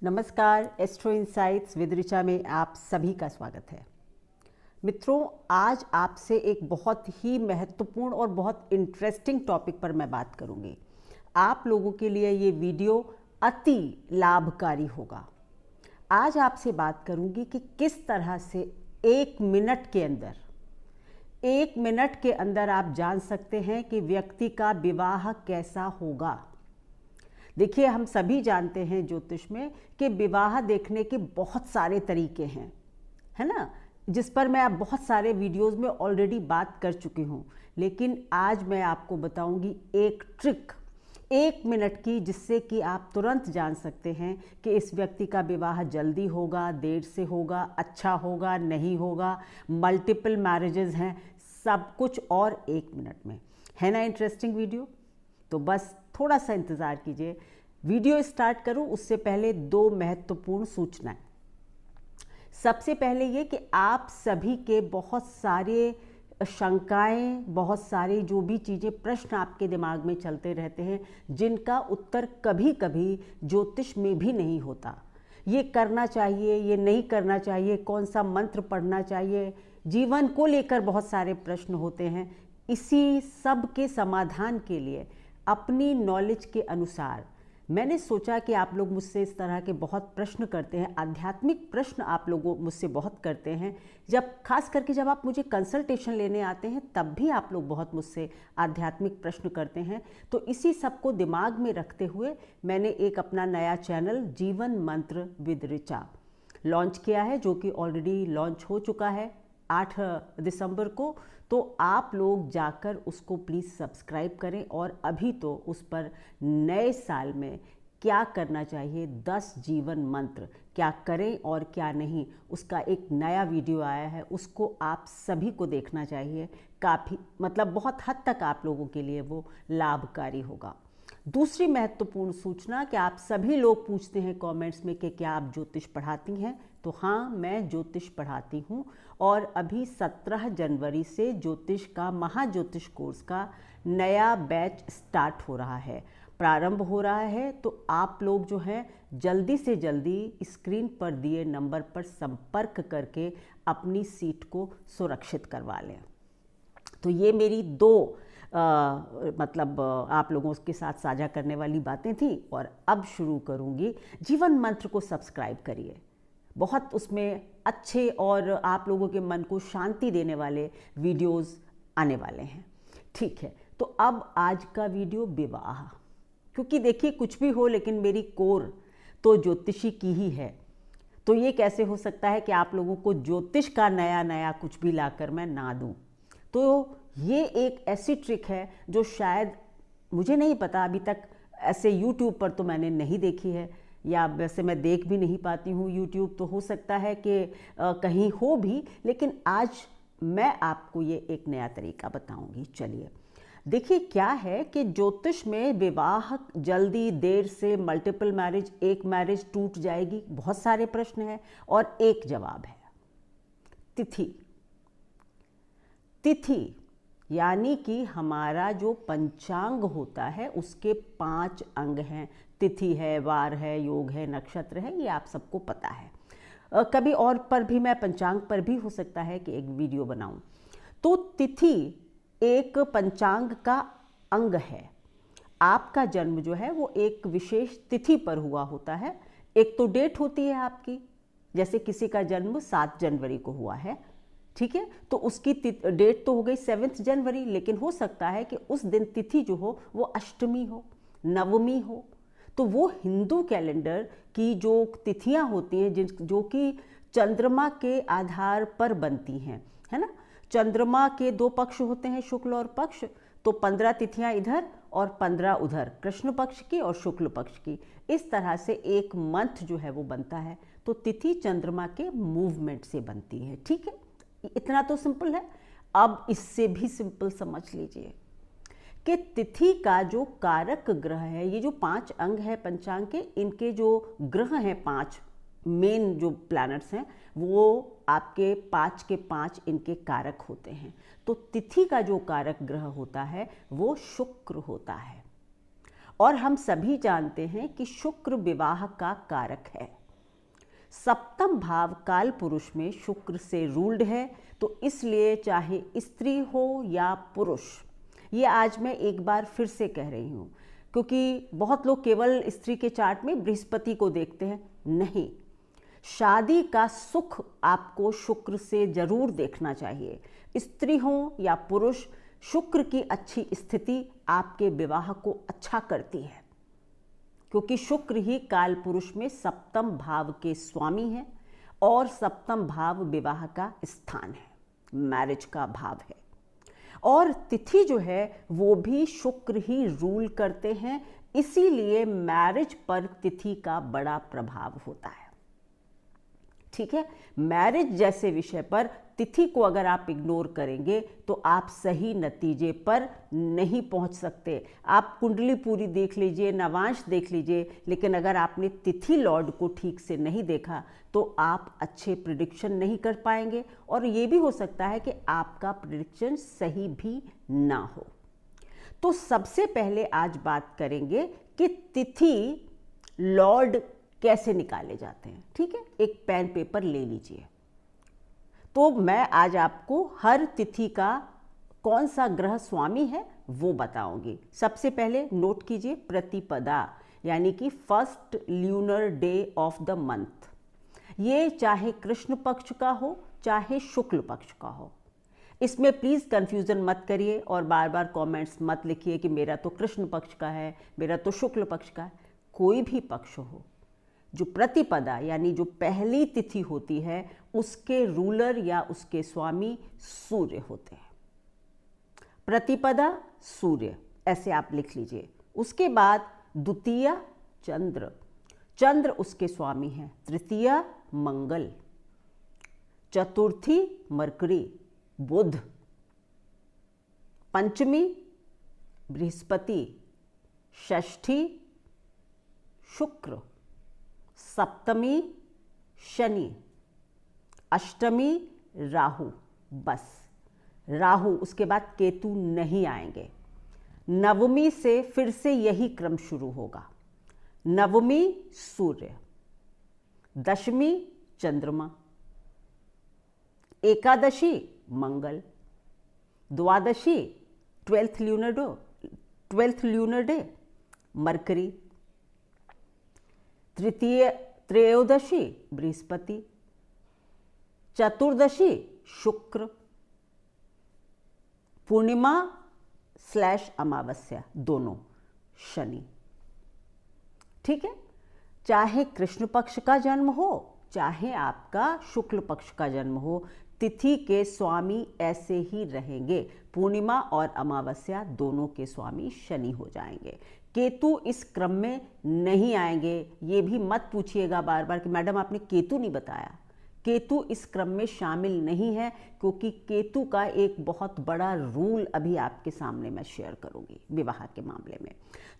नमस्कार, astro insights with Richa में आप सभी का स्वागत है। मित्रों, आज आपसे एक बहुत ही महत्वपूर्ण और बहुत इंटरेस्टिंग टॉपिक पर मैं बात करूंगी। आप लोगों के लिए ये वीडियो अति लाभकारी होगा। आज आपसे बात करूंगी कि किस तरह से एक मिनट के अंदर आप जान सकते हैं कि व्यक्ति का विवाह कैसा होगा। देखिए, हम सभी जानते हैं ज्योतिष में कि विवाह देखने के बहुत सारे तरीके हैं, है ना, जिस पर मैं अब बहुत सारे वीडियोस में ऑलरेडी बात कर चुकी हूँ। लेकिन आज मैं आपको बताऊंगी एक ट्रिक, 1 मिनट की, जिससे कि आप तुरंत जान सकते हैं कि इस व्यक्ति का विवाह जल्दी होगा, देर से होगा, अच्छा होगा, नहीं होगा, मल्टीपल मैरिजेस हैं, सब कुछ और 1 मिनट में। है ना इंटरेस्टिंग वीडियो? तो बस थोड़ा सा इंतज़ार कीजिए। वीडियो स्टार्ट करूं उससे पहले 2 महत्वपूर्ण सूचनाएं। सबसे पहले ये कि आप सभी के बहुत सारे शंकाएं, बहुत सारे जो भी चीज़ें, प्रश्न आपके दिमाग में चलते रहते हैं, जिनका उत्तर कभी कभी ज्योतिष में भी नहीं होता। ये करना चाहिए, ये नहीं करना चाहिए, कौन सा मंत्र पढ़ना चाहिए, जीवन को लेकर बहुत सारे प्रश्न होते हैं। इसी सब के समाधान के लिए अपनी नॉलेज के अनुसार मैंने सोचा कि आप लोग मुझसे इस तरह के बहुत प्रश्न करते हैं, आध्यात्मिक प्रश्न आप लोगों मुझसे बहुत करते हैं। खास करके जब आप मुझे कंसल्टेशन लेने आते हैं, तब भी आप लोग बहुत मुझसे आध्यात्मिक प्रश्न करते हैं। तो इसी सब को दिमाग में रखते हुए मैंने एक अपना नया चैनल जीवन मंत्र विद ऋचा लॉन्च किया है, जो कि ऑलरेडी लॉन्च हो चुका है 8 दिसंबर को। तो आप लोग जाकर उसको प्लीज़ सब्सक्राइब करें। और अभी तो उस पर नए साल में क्या करना चाहिए, 10 जीवन मंत्र क्या करें और क्या नहीं, उसका एक नया वीडियो आया है, उसको आप सभी को देखना चाहिए। काफ़ी बहुत हद तक आप लोगों के लिए वो लाभकारी होगा। दूसरी महत्वपूर्ण सूचना कि आप सभी लोग पूछते हैं कमेंट्स में कि क्या आप ज्योतिष पढ़ाती हैं। तो हाँ, मैं ज्योतिष पढ़ाती हूँ और अभी 17 जनवरी से ज्योतिष का महाज्योतिष कोर्स का नया बैच स्टार्ट हो रहा है, प्रारंभ हो रहा है। तो आप लोग जो हैं जल्दी से जल्दी स्क्रीन पर दिए नंबर पर संपर्क करके अपनी सीट को सुरक्षित करवा लें। तो ये मेरी 2 आप लोगों के साथ साझा करने वाली बातें थी। और अब शुरू करूंगी। जीवन मंत्र को सब्सक्राइब करिए, बहुत उसमें अच्छे और आप लोगों के मन को शांति देने वाले वीडियोस आने वाले हैं। ठीक है, तो अब आज का वीडियो विवाह, क्योंकि देखिए कुछ भी हो लेकिन मेरी कोर तो ज्योतिषी की ही है। तो ये कैसे हो सकता है कि आप लोगों को ज्योतिष का नया नया कुछ भी लाकर मैं ना दूं। तो ये एक ऐसी ट्रिक है जो शायद, मुझे नहीं पता, अभी तक ऐसे यूट्यूब पर तो मैंने नहीं देखी है, या वैसे मैं देख भी नहीं पाती हूँ यूट्यूब, तो हो सकता है कि कहीं हो भी। लेकिन आज मैं आपको ये एक नया तरीका बताऊंगी। चलिए देखिए, क्या है कि ज्योतिष में विवाह जल्दी, देर से, मल्टीपल मैरिज, एक मैरिज टूट जाएगी, बहुत सारे प्रश्न हैं और एक जवाब है, तिथि। तिथि यानी कि हमारा जो पंचांग होता है उसके 5 अंग हैं। तिथि है, वार है, योग है, नक्षत्र है, ये आप सबको पता है। कभी और पर भी, मैं पंचांग पर भी हो सकता है कि एक वीडियो बनाऊं। तो तिथि एक पंचांग का अंग है। आपका जन्म जो है वो एक विशेष तिथि पर हुआ होता है। एक तो डेट होती है आपकी, जैसे किसी का जन्म 7 जनवरी को हुआ है, ठीक है, तो उसकी डेट तो हो गई 7 जनवरी, लेकिन हो सकता है कि उस दिन तिथि जो हो वो अष्टमी हो, नवमी हो। तो वो हिंदू कैलेंडर की जो तिथियां होती हैं, जो कि चंद्रमा के आधार पर बनती हैं, है ना। चंद्रमा के 2 पक्ष होते हैं, शुक्ल और पक्ष। तो 15 तिथियां इधर और 15 उधर, कृष्ण पक्ष की और शुक्ल पक्ष की। इस तरह से एक मंथ जो है वो बनता है। तो तिथि चंद्रमा के मूवमेंट से बनती है, ठीक है। इतना तो सिंपल है। अब इससे भी सिंपल समझ लीजिए कि तिथि का जो कारक ग्रह है, ये जो 5 अंग है पंचांग के, इनके जो ग्रह हैं, 5 मेन जो प्लैनेट्स हैं, वो आपके 5 के 5 इनके कारक होते हैं। तो तिथि का जो कारक ग्रह होता है वो शुक्र होता है। और हम सभी जानते हैं कि शुक्र विवाह का कारक है। सप्तम भाव काल पुरुष में शुक्र से रूल्ड है, तो इसलिए चाहे स्त्री हो या पुरुष, ये आज मैं एक बार फिर से कह रही हूँ, क्योंकि बहुत लोग केवल स्त्री के चार्ट में बृहस्पति को देखते हैं। नहीं, शादी का सुख आपको शुक्र से जरूर देखना चाहिए। स्त्री हो या पुरुष, शुक्र की अच्छी स्थिति आपके विवाह को अच्छा करती है, क्योंकि शुक्र ही काल पुरुष में सप्तम भाव के स्वामी हैं और सप्तम भाव विवाह का स्थान है, मैरिज का भाव है। और तिथि जो है वो भी शुक्र ही रूल करते हैं, इसीलिए मैरिज पर तिथि का बड़ा प्रभाव होता है। ठीक है, मैरिज जैसे विषय पर तिथि को अगर आप इग्नोर करेंगे तो आप सही नतीजे पर नहीं पहुंच सकते। आप कुंडली पूरी देख लीजिए, नवांश देख लीजिए, लेकिन अगर आपने तिथि लॉर्ड को ठीक से नहीं देखा तो आप अच्छे प्रिडिक्शन नहीं कर पाएंगे, और ये भी हो सकता है कि आपका प्रिडिक्शन सही भी ना हो। तो सबसे पहले आज बात करेंगे कि तिथि लॉर्ड कैसे निकाले जाते हैं। ठीक है, एक पेन पेपर ले लीजिए। तो मैं आज आपको हर तिथि का कौन सा ग्रह स्वामी है वो बताऊंगी। सबसे पहले नोट कीजिए प्रतिपदा, यानी कि first lunar day of the month. ये चाहे कृष्ण पक्ष का हो चाहे शुक्ल पक्ष का हो, इसमें प्लीज़ कंफ्यूजन मत करिए और बार बार कमेंट्स मत लिखिए कि मेरा तो कृष्ण पक्ष का है, मेरा तो शुक्ल पक्ष का है। कोई भी पक्ष हो, जो प्रतिपदा यानी जो पहली तिथि होती है उसके रूलर या उसके स्वामी सूर्य होते हैं। प्रतिपदा सूर्य, ऐसे आप लिख लीजिए। उसके बाद द्वितीया चंद्र, चंद्र उसके स्वामी हैं। तृतीया मंगल, चतुर्थी मरकरी बुध, पंचमी बृहस्पति, षष्ठी शुक्र, सप्तमी शनि, अष्टमी राहु। बस राहु, उसके बाद केतु नहीं आएंगे। नवमी से फिर से यही क्रम शुरू होगा। नवमी सूर्य, दशमी चंद्रमा, एकादशी मंगल, द्वादशी ट्वेल्थ ल्यूनर डे मरकरी, त्रयोदशी बृहस्पति, चतुर्दशी शुक्र, पूर्णिमा / अमावस्या दोनों शनि। ठीक है, चाहे कृष्ण पक्ष का जन्म हो चाहे आपका शुक्ल पक्ष का जन्म हो, तिथि के स्वामी ऐसे ही रहेंगे। पूर्णिमा और अमावस्या दोनों के स्वामी शनि हो जाएंगे। केतु इस क्रम में नहीं आएंगे। ये भी मत पूछिएगा बार बार कि मैडम आपने केतु नहीं बताया। केतु इस क्रम में शामिल नहीं है, क्योंकि केतु का एक बहुत बड़ा रूल अभी आपके सामने मैं शेयर करूंगी विवाह के मामले में।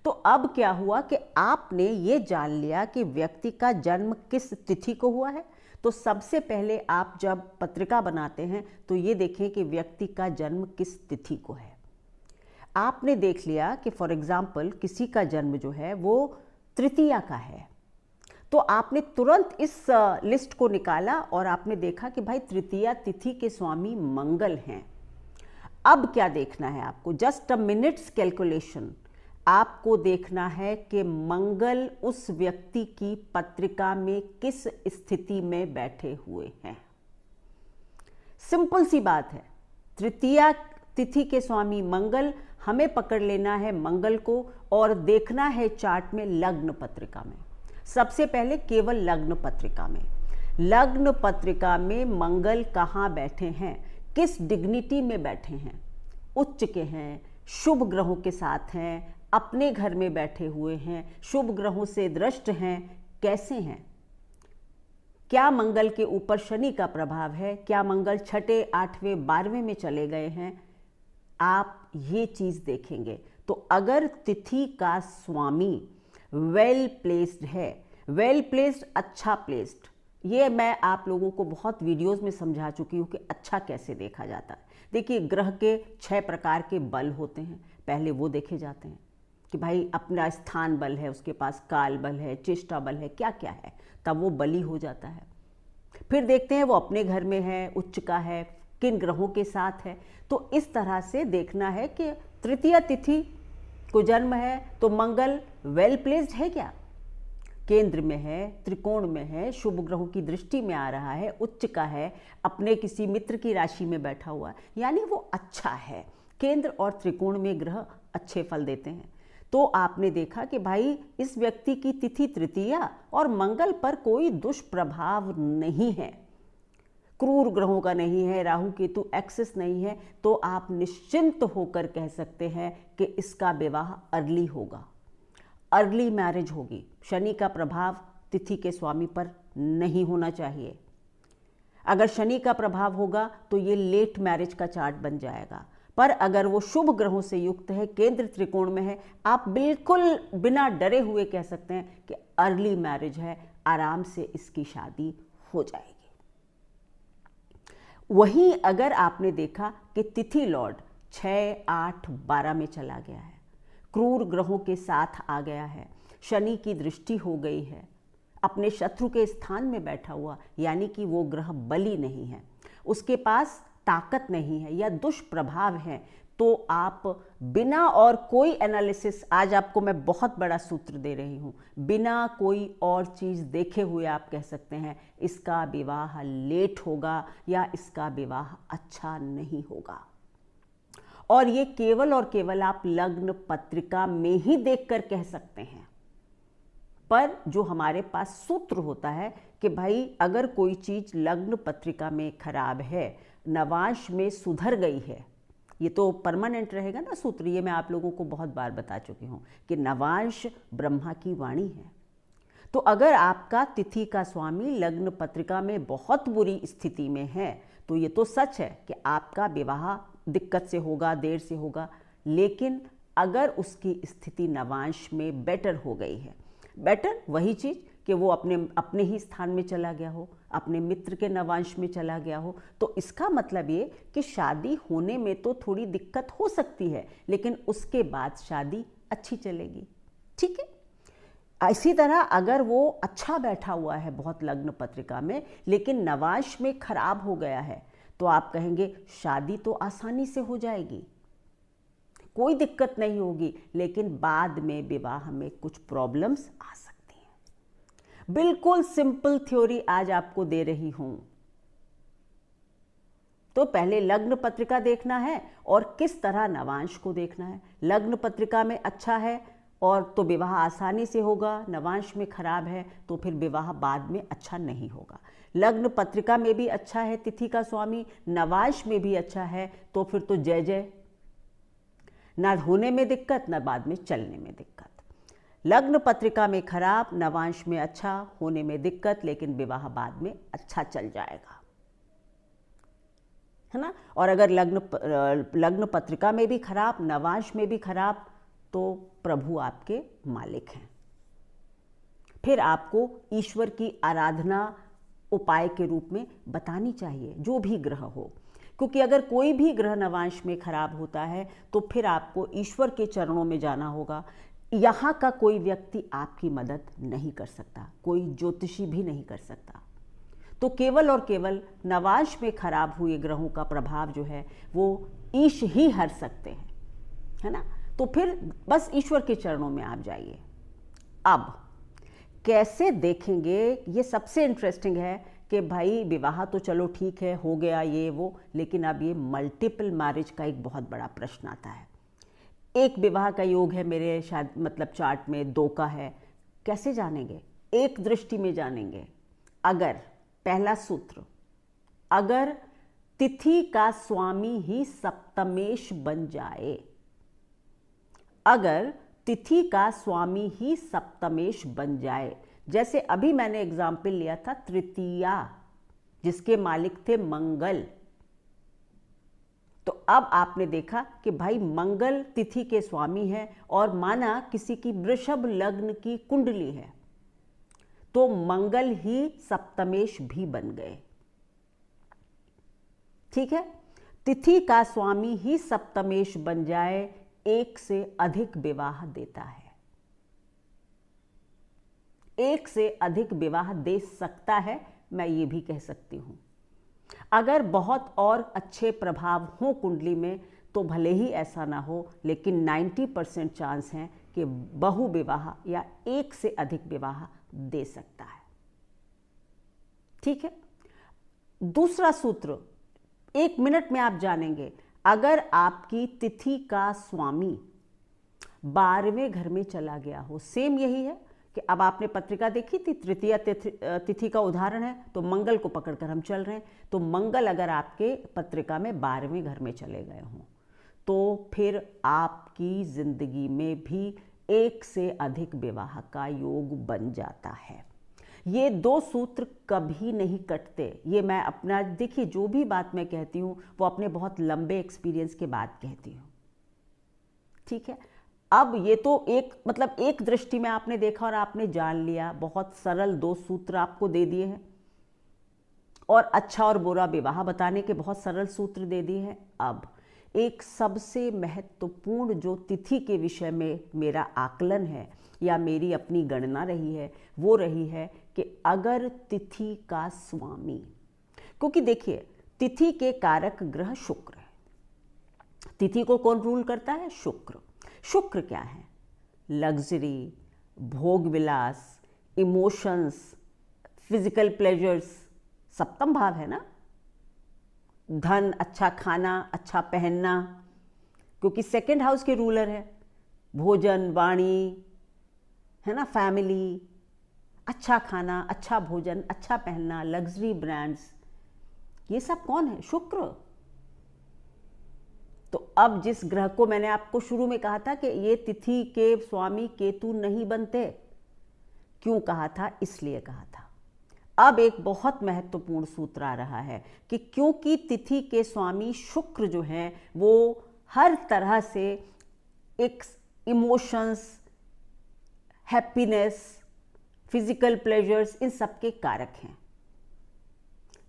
तो अब क्या हुआ कि आपने ये जान लिया कि व्यक्ति का जन्म किस तिथि को हुआ है। तो सबसे पहले आप जब पत्रिका बनाते हैं तो ये देखें कि व्यक्ति का जन्म किस तिथि को है। आपने देख लिया कि फॉर एग्जाम्पल किसी का जन्म जो है वो तृतीया का है, तो आपने तुरंत इस लिस्ट को निकाला और आपने देखा कि भाई तृतीया तिथि के स्वामी मंगल हैं। अब क्या देखना है आपको, जस्ट अ मिनट्स कैलकुलेशन। आपको देखना है कि मंगल उस व्यक्ति की पत्रिका में किस स्थिति में बैठे हुए हैं। सिंपल सी बात है, तृतीया तिथि के स्वामी मंगल, हमें पकड़ लेना है मंगल को और देखना है चार्ट में लग्न पत्रिका में। सबसे पहले केवल लग्न पत्रिका में मंगल कहाँ बैठे हैं, किस डिग्निटी में बैठे हैं, उच्च के हैं, शुभ ग्रहों के साथ हैं, अपने घर में बैठे हुए हैं, शुभ ग्रहों से दृष्ट हैं, कैसे हैं, क्या मंगल के ऊपर शनि का प्रभाव है, क्या मंगल 6, 8वें 12वें में चले गए हैं। आप ये चीज देखेंगे। तो अगर तिथि का स्वामी वेल प्लेस्ड है, वेल प्लेस्ड, अच्छा प्लेस्ड, ये मैं आप लोगों को बहुत वीडियोस में समझा चुकी हूँ कि अच्छा कैसे देखा जाता है। देखिए, ग्रह के 6 प्रकार के बल होते हैं, पहले वो देखे जाते हैं। कि भाई अपना स्थान बल है, उसके पास काल बल है, चेष्टा बल है, क्या क्या है, तब वो बली हो जाता है। फिर देखते हैं वो अपने घर में है, उच्च का है, किन ग्रहों के साथ है। तो इस तरह से देखना है कि तृतीया तिथि को जन्म है तो मंगल वेल प्लेस्ड है क्या, केंद्र में है, त्रिकोण में है, शुभ ग्रहों की दृष्टि में आ रहा है, उच्च का है, अपने किसी मित्र की राशि में बैठा हुआ है, यानी वो अच्छा है। केंद्र और त्रिकोण में ग्रह अच्छे फल देते हैं। तो आपने देखा कि भाई इस व्यक्ति की तिथि तृतीया और मंगल पर कोई दुष्प्रभाव नहीं है, क्रूर ग्रहों का नहीं है, राहु केतु एक्सिस नहीं है, तो आप निश्चिंत होकर कह सकते हैं कि इसका विवाह अर्ली होगा, अर्ली मैरिज होगी। शनि का प्रभाव तिथि के स्वामी पर नहीं होना चाहिए। अगर शनि का प्रभाव होगा तो ये लेट मैरिज का चार्ट बन जाएगा। पर अगर वो शुभ ग्रहों से युक्त है, केंद्र त्रिकोण में है, आप बिल्कुल बिना डरे हुए कह सकते हैं कि अर्ली मैरिज है, आराम से इसकी शादी हो जाएगी। वहीं अगर आपने देखा कि तिथि लॉर्ड 6, 8, 12 में चला गया है, क्रूर ग्रहों के साथ आ गया है, शनि की दृष्टि हो गई है, अपने शत्रु के स्थान में बैठा हुआ, यानी कि वो ग्रह बली नहीं है, उसके पास ताकत नहीं है या दुष्प्रभाव है, तो आप बिना और कोई एनालिसिस, आज आपको मैं बहुत बड़ा सूत्र दे रही हूँ, बिना कोई और चीज़ देखे हुए आप कह सकते हैं इसका विवाह लेट होगा या इसका विवाह अच्छा नहीं होगा। और ये केवल और केवल आप लग्न पत्रिका में ही देखकर कह सकते हैं। पर जो हमारे पास सूत्र होता है कि भाई अगर कोई चीज़ लग्न पत्रिका में खराब है, नवांश में सुधर गई है, ये तो परमानेंट रहेगा ना सूत्र, ये मैं आप लोगों को बहुत बार बता चुकी हूँ कि नवांश ब्रह्मा की वाणी है। तो अगर आपका तिथि का स्वामी लग्न पत्रिका में बहुत बुरी स्थिति में है तो ये तो सच है कि आपका विवाह दिक्कत से होगा, देर से होगा। लेकिन अगर उसकी स्थिति नवांश में बेटर हो गई है, बेटर वही चीज़ कि वो अपने ही स्थान में चला गया हो, अपने मित्र के नवांश में चला गया हो, तो इसका मतलब ये कि शादी होने में तो थोड़ी दिक्कत हो सकती है, लेकिन उसके बाद शादी अच्छी चलेगी। ठीक है। इसी तरह अगर वो अच्छा बैठा हुआ है बहुत लग्न पत्रिका में, लेकिन नवांश में खराब हो गया है, तो आप कहेंगे शादी तो आसानी से हो जाएगी, कोई दिक्कत नहीं होगी, लेकिन बाद में विवाह में कुछ प्रॉब्लम्स आ सकती हैं। बिल्कुल सिंपल थ्योरी आज आपको दे रही हूं। तो पहले लग्न पत्रिका देखना है और किस तरह नवांश को देखना है। लग्न पत्रिका में अच्छा है और तो विवाह आसानी से होगा, नवांश में खराब है तो फिर विवाह बाद में अच्छा नहीं होगा। लग्न पत्रिका में भी अच्छा है तिथि का स्वामी, नवांश में भी अच्छा है, तो फिर तो जय जय, ना होने में दिक्कत ना बाद में चलने में दिक्कत। लग्न पत्रिका में खराब, नवांश में अच्छा, होने में दिक्कत, लेकिन विवाह बाद में अच्छा चल जाएगा, है ना। और अगर लग्न पत्रिका में भी खराब, नवांश में भी खराब, तो प्रभु आपके मालिक हैं। फिर आपको ईश्वर की आराधना उपाय के रूप में बतानी चाहिए, जो भी ग्रह हो, क्योंकि अगर कोई भी ग्रह नवांश में खराब होता है तो फिर आपको ईश्वर के चरणों में जाना होगा। यहाँ का कोई व्यक्ति आपकी मदद नहीं कर सकता, कोई ज्योतिषी भी नहीं कर सकता। तो केवल और केवल नवांश में खराब हुए ग्रहों का प्रभाव जो है वो ईश ही हर सकते हैं, है ना। तो फिर बस ईश्वर के चरणों में आप जाइए। अब कैसे देखेंगे, ये सबसे इंटरेस्टिंग है कि भाई विवाह तो चलो ठीक है, हो गया ये वो, लेकिन अब ये मल्टीपल मैरिज का एक बहुत बड़ा प्रश्न आता है। एक विवाह का योग है मेरे शायद मतलब चार्ट में, 2 का है, कैसे जानेंगे? एक दृष्टि में जानेंगे। अगर पहला सूत्र, अगर तिथि का स्वामी ही सप्तमेश बन जाए, अगर तिथि का स्वामी ही सप्तमेश बन जाए, जैसे अभी मैंने एग्जाम्पल लिया था तृतीया, जिसके मालिक थे मंगल, तो अब आपने देखा कि भाई मंगल तिथि के स्वामी है और माना किसी की वृषभ लग्न की कुंडली है, तो मंगल ही सप्तमेश भी बन गए। ठीक है, तिथि का स्वामी ही सप्तमेश बन जाए, एक से अधिक विवाह देता है, एक से अधिक विवाह दे सकता है, मैं ये भी कह सकती हूं। अगर बहुत और अच्छे प्रभाव हो कुंडली में तो भले ही ऐसा ना हो, लेकिन 90% चांस है कि बहु विवाह या एक से अधिक विवाह दे सकता है। ठीक है। दूसरा सूत्र 1 मिनट में आप जानेंगे। अगर आपकी तिथि का स्वामी 12वें घर में चला गया हो, सेम यही है कि अब आपने पत्रिका देखी थी, तृतीया तिथि का उदाहरण है, तो मंगल को पकड़कर हम चल रहे हैं। तो मंगल अगर आपके पत्रिका में 12वें घर में चले गए हों तो फिर आपकी जिंदगी में भी एक से अधिक विवाह का योग बन जाता है। ये 2 सूत्र कभी नहीं कटते। ये मैं अपना, देखिए जो भी बात मैं कहती हूँ वो अपने बहुत लंबे एक्सपीरियंस के बाद कहती हूँ। ठीक है। अब ये तो एक दृष्टि में आपने देखा और आपने जान लिया, बहुत सरल 2 सूत्र आपको दे दिए हैं और अच्छा और बुरा विवाह बताने के बहुत सरल सूत्र दे दिए हैं। अब एक सबसे महत्वपूर्ण जो तिथि के विषय में मेरा आकलन है या मेरी अपनी गणना रही है, वो रही है कि अगर तिथि का स्वामी, क्योंकि देखिए तिथि के कारक ग्रह शुक्र है। तिथि को कौन रूल करता है? शुक्र। शुक्र क्या है? लग्जरी, भोग विलास, इमोशंस, फिजिकल प्लेजर्स, सप्तम भाव है ना। धन, अच्छा खाना, अच्छा पहनना, क्योंकि 2nd हाउस के रूलर है। भोजन, वाणी, है ना, फैमिली, अच्छा खाना, अच्छा भोजन, अच्छा पहनना, लग्जरी ब्रांड्स, ये सब कौन है? शुक्र। तो अब जिस ग्रह को मैंने आपको शुरू में कहा था कि ये तिथि के स्वामी केतु नहीं बनते, क्यों कहा था? इसलिए कहा था। अब एक बहुत महत्वपूर्ण सूत्र आ रहा है कि क्योंकि तिथि के स्वामी शुक्र जो हैं वो हर तरह से एक इमोशंस, हैप्पीनेस, फिजिकल प्लेजर्स, इन सब के कारक हैं।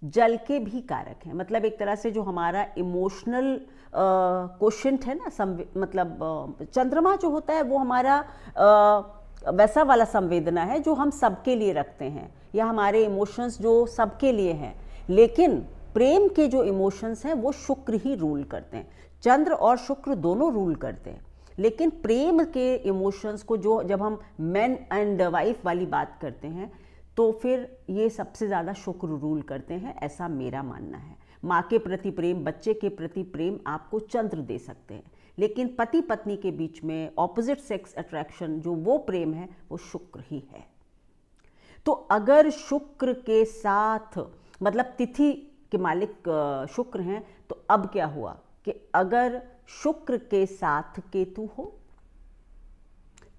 जल के भी कारक हैं, मतलब एक तरह से जो हमारा इमोशनल क्वोशेंट है ना, चंद्रमा जो होता है वो हमारा वैसा वाला संवेदना है जो हम सबके लिए रखते हैं, या हमारे इमोशंस जो सबके लिए हैं। लेकिन प्रेम के जो इमोशंस हैं वो शुक्र ही रूल करते हैं। चंद्र और शुक्र दोनों रूल करते हैं, लेकिन प्रेम के इमोशंस को जो जब हम मैन एंड वाइफ वाली बात करते हैं तो फिर ये सबसे ज़्यादा शुक्र रूल करते हैं, ऐसा मेरा मानना है। माँ के प्रति प्रेम, बच्चे के प्रति प्रेम आपको चंद्र दे सकते हैं, लेकिन पति पत्नी के बीच में ऑपोजिट सेक्स अट्रैक्शन जो वो प्रेम है वो शुक्र ही है। तो अगर शुक्र के साथ, मतलब तिथि के मालिक शुक्र हैं, तो अब क्या हुआ कि अगर शुक्र के साथ केतु हो,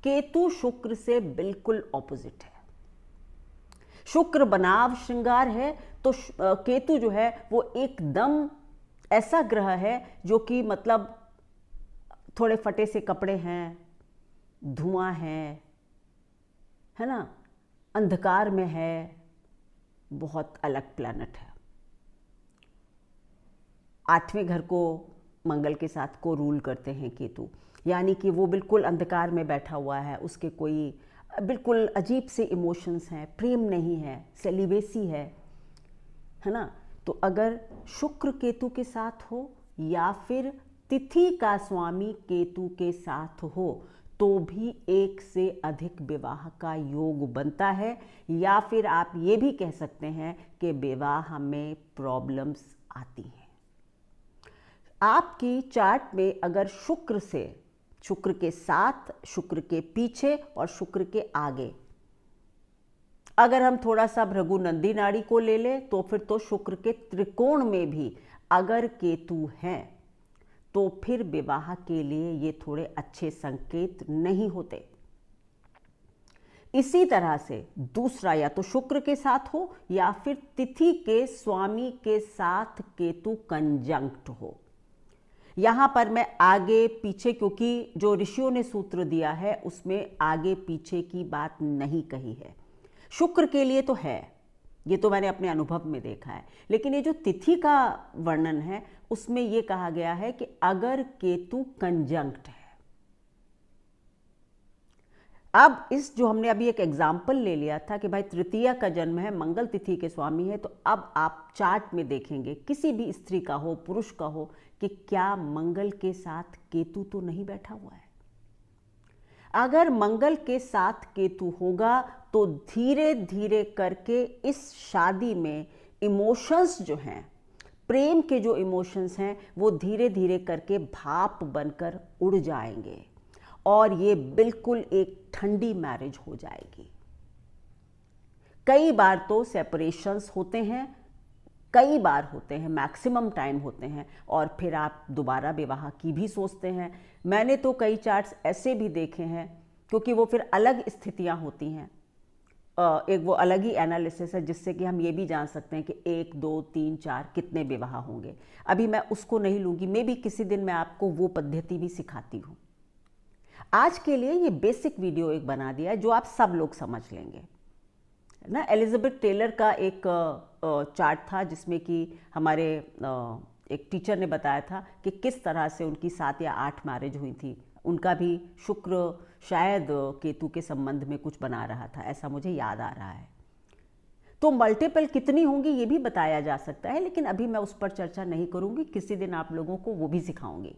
केतु शुक्र से बिल्कुल ऑपोजिट है। शुक्र बनाव श्रृंगार है, तो केतु जो है वो एकदम ऐसा ग्रह है जो कि मतलब थोड़े फटे से कपड़े हैं, धुआं है ना, अंधकार में है, बहुत अलग प्लैनेट है। 8वें घर को मंगल के साथ को रूल करते हैं केतु, यानी कि वो बिल्कुल अंधकार में बैठा हुआ है, उसके कोई बिल्कुल अजीब से इमोशंस हैं, प्रेम नहीं है, सेलिबेसी है ना। तो अगर शुक्र केतु के साथ हो या फिर तिथि का स्वामी केतु के साथ हो तो भी एक से अधिक विवाह का योग बनता है, या फिर आप ये भी कह सकते हैं कि विवाह में प्रॉब्लम्स आती हैं। आपकी चार्ट में अगर शुक्र से, शुक्र के साथ, शुक्र के पीछे और शुक्र के आगे, अगर हम थोड़ा सा भृगुनंदी नाड़ी को ले लें तो फिर तो शुक्र के त्रिकोण में भी अगर केतु हैं तो फिर विवाह के लिए ये थोड़े अच्छे संकेत नहीं होते। इसी तरह से दूसरा, या तो शुक्र के साथ हो या फिर तिथि के स्वामी के साथ केतु कंजंक्ट हो। यहां पर मैं आगे पीछे, क्योंकि जो ऋषियों ने सूत्र दिया है उसमें आगे पीछे की बात नहीं कही है। शुक्र के लिए तो है, ये तो मैंने अपने अनुभव में देखा है, लेकिन ये जो तिथि का वर्णन है उसमें ये कहा गया है कि अगर केतु कंजंक्ट है, अब इस जो हमने अभी एक एग्जाम्पल ले लिया था कि भाई तृतीया का जन्म है, मंगल तिथि के स्वामी है, तो अब आप चार्ट में देखेंगे किसी भी स्त्री का हो पुरुष का हो कि क्या मंगल के साथ केतु तो नहीं बैठा हुआ है। अगर मंगल के साथ केतु होगा तो धीरे धीरे करके इस शादी में इमोशंस जो हैं, प्रेम के जो इमोशंस हैं, वो धीरे धीरे करके भाप बनकर उड़ जाएंगे और ये बिल्कुल एक ठंडी मैरिज हो जाएगी। कई बार तो सेपरेशंस होते हैं, कई बार होते हैं, मैक्सिमम टाइम होते हैं, और फिर आप दोबारा विवाह की भी सोचते हैं। मैंने तो कई चार्ट्स ऐसे भी देखे हैं, क्योंकि वो फिर अलग स्थितियां होती हैं, एक वो अलग ही एनालिसिस है जिससे कि हम ये भी जान सकते हैं कि 1 2 3 4 कितने विवाह होंगे। अभी मैं उसको नहीं लूँगी, मे भी किसी दिन मैं आपको वो पद्धति भी सिखाती हूँ। आज के लिए ये बेसिक वीडियो एक बना दिया है जो आप सब लोग समझ लेंगे ना। एलिजाबेथ टेलर का एक चार्ट था जिसमें कि हमारे एक टीचर ने बताया था कि किस तरह से उनकी 7 या 8 मैरिज हुई थी। उनका भी शुक्र शायद केतु के संबंध में कुछ बना रहा था, ऐसा मुझे याद आ रहा है। तो मल्टीपल कितनी होंगी ये भी बताया जा सकता है, लेकिन अभी मैं उस पर चर्चा नहीं करूंगी, किसी दिन आप लोगों को वो भी सिखाऊंगी।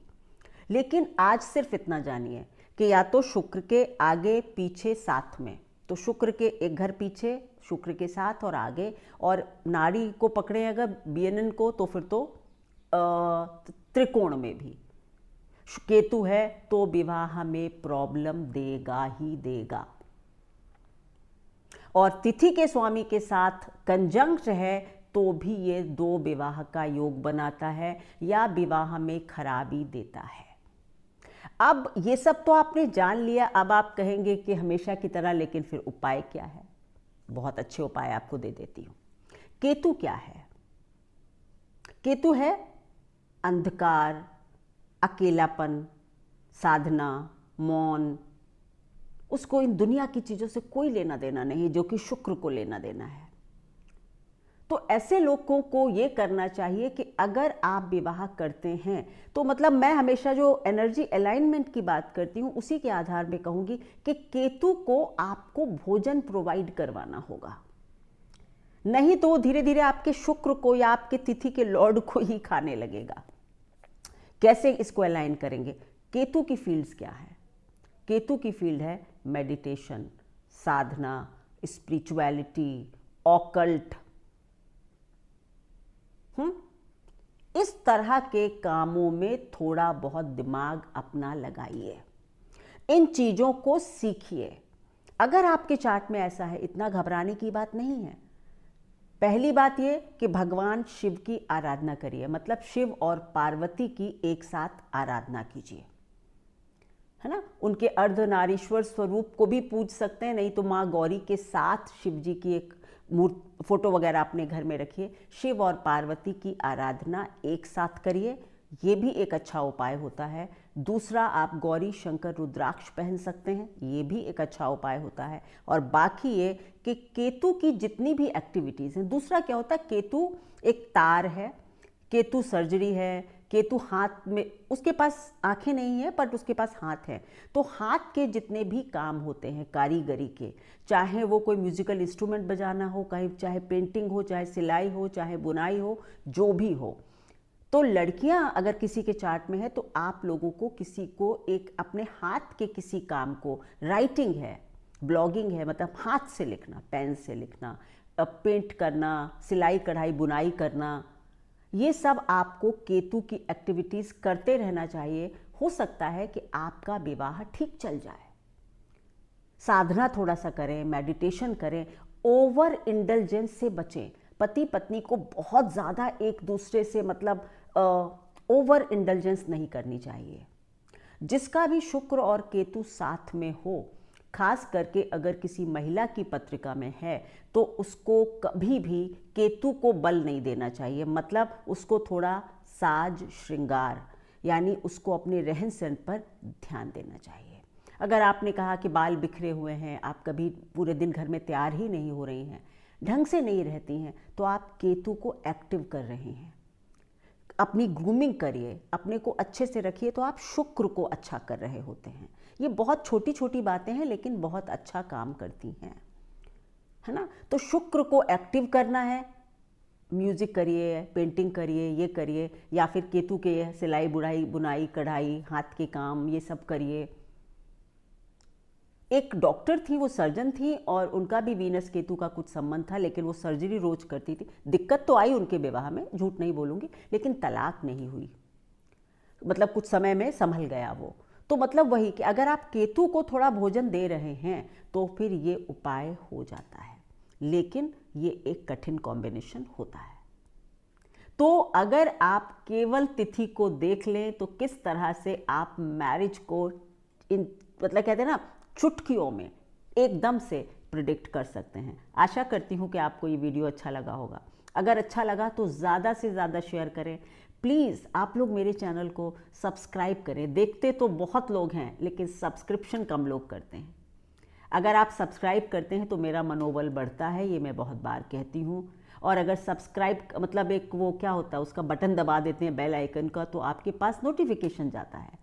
लेकिन आज सिर्फ इतना जानिए कि या तो शुक्र के आगे पीछे साथ में, तो शुक्र के एक घर पीछे, शुक्र के साथ और आगे, और नाड़ी को पकड़े अगर बीएनएन को, तो फिर तो त्रिकोण में भी केतु है तो विवाह में प्रॉब्लम देगा ही देगा। और तिथि के स्वामी के साथ कंजंक्ट है तो भी ये 2 विवाह का योग बनाता है या विवाह में खराबी देता है। अब ये सब तो आपने जान लिया। अब आप कहेंगे कि हमेशा की तरह लेकिन फिर उपाय क्या है? बहुत अच्छे उपाय आपको दे देती हूं। केतु क्या है? केतु है अंधकार, अकेलापन, साधना, मौन। उसको इन दुनिया की चीजों से कोई लेना देना नहीं, जो कि शुक्र को लेना देना है। तो ऐसे लोगों को ये करना चाहिए कि अगर आप विवाह करते हैं तो मतलब मैं हमेशा जो एनर्जी अलाइनमेंट की बात करती हूँ उसी के आधार में कहूँगी कि केतु को आपको भोजन प्रोवाइड करवाना होगा, नहीं तो धीरे धीरे आपके शुक्र को या आपके तिथि के लॉर्ड को ही खाने लगेगा। कैसे इसको अलाइन करेंगे? केतु की फील्ड्स क्या है? केतु की फील्ड है मेडिटेशन, साधना, स्पिरिचुअलिटी, ऑकल्ट। इस तरह के कामों में थोड़ा बहुत दिमाग अपना लगाइए, इन चीजों को सीखिए। अगर आपके चार्ट में ऐसा है, इतना घबराने की बात नहीं है। पहली बात ये कि भगवान शिव की आराधना करिए, मतलब शिव और पार्वती की एक साथ आराधना कीजिए, है ना। उनके अर्धनारीश्वर स्वरूप को भी पूज सकते हैं, नहीं तो माँ गौरी के साथ शिव जी की एक फोटो वगैरह अपने घर में रखिए। शिव और पार्वती की आराधना एक साथ करिए, ये भी एक अच्छा उपाय होता है। दूसरा, आप गौरी शंकर रुद्राक्ष पहन सकते हैं, ये भी एक अच्छा उपाय होता है। और बाकी ये कि केतु की जितनी भी एक्टिविटीज़ हैं, दूसरा क्या होता है, केतु एक तार है, केतु सर्जरी है, केतु हाथ में, उसके पास आंखें नहीं है बट उसके पास हाथ है, तो हाथ के जितने भी काम होते हैं कारीगरी के, चाहे वो कोई म्यूजिकल इंस्ट्रूमेंट बजाना हो, चाहे पेंटिंग हो, चाहे सिलाई हो, चाहे बुनाई हो, जो भी हो, तो लड़कियां अगर किसी के चार्ट में है तो आप लोगों को किसी को एक अपने हाथ के किसी काम को, राइटिंग है, ब्लॉगिंग है, मतलब हाथ से लिखना, पेन से लिखना, पेंट करना, सिलाई कढ़ाई बुनाई करना, ये सब आपको केतु की एक्टिविटीज़ करते रहना चाहिए। हो सकता है कि आपका विवाह ठीक चल जाए। साधना थोड़ा सा करें, मेडिटेशन करें, ओवर इंडल्जेंस से बचें। पति पत्नी को बहुत ज़्यादा एक दूसरे से मतलब ओवर इंडल्जेंस नहीं करनी चाहिए। जिसका भी शुक्र और केतु साथ में हो, खास करके अगर किसी महिला की पत्रिका में है, तो उसको कभी भी केतु को बल नहीं देना चाहिए। मतलब उसको थोड़ा साज श्रृंगार, यानी उसको अपने रहन सहन पर ध्यान देना चाहिए। अगर आपने कहा कि बाल बिखरे हुए हैं, आप कभी पूरे दिन घर में तैयार ही नहीं हो रही हैं, ढंग से नहीं रहती हैं, तो आप केतु को एक्टिव कर रहे हैं। अपनी ग्रूमिंग करिए, अपने को अच्छे से रखिए, तो आप शुक्र को अच्छा कर रहे होते हैं। ये बहुत छोटी छोटी बातें हैं लेकिन बहुत अच्छा काम करती हैं, है ना। तो शुक्र को एक्टिव करना है, म्यूजिक करिए, पेंटिंग करिए, ये करिए, या फिर केतु के सिलाई बुनाई बुनाई कढ़ाई हाथ के काम ये सब करिए। एक डॉक्टर थी, वो सर्जन थी और उनका भी वीनस केतु का कुछ संबंध था, लेकिन वो सर्जरी रोज करती थी। दिक्कत तो आई उनके विवाह में, झूठ नहीं बोलूँगी, लेकिन तलाक नहीं हुई, मतलब कुछ समय में संभल गया वो। तो मतलब वही कि अगर आप केतु को थोड़ा भोजन दे रहे हैं तो फिर ये उपाय हो जाता है, लेकिन ये एक कठिन कॉम्बिनेशन होता है। तो अगर आप केवल तिथि को देख लें तो किस तरह से आप मैरिज को मतलब कहते हैं ना चुटकियों में एकदम से प्रिडिक्ट कर सकते हैं। आशा करती हूँ कि आपको ये वीडियो अच्छा लगा होगा। अगर अच्छा लगा तो ज़्यादा से ज़्यादा शेयर करें। प्लीज़ आप लोग मेरे चैनल को सब्सक्राइब करें। देखते तो बहुत लोग हैं लेकिन सब्सक्रिप्शन कम लोग करते हैं। अगर आप सब्सक्राइब करते हैं तो मेरा मनोबल बढ़ता है, ये मैं बहुत बार कहती हूँ। और अगर सब्सक्राइब मतलब एक वो क्या होता है, उसका बटन दबा देते हैं बेल आइकन का, तो आपके पास नोटिफिकेशन जाता है।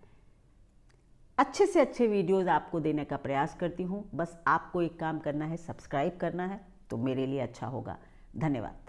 अच्छे से अच्छे वीडियोज़ आपको देने का प्रयास करती हूँ। बस आपको एक काम करना है, सब्सक्राइब करना है, तो मेरे लिए अच्छा होगा। धन्यवाद।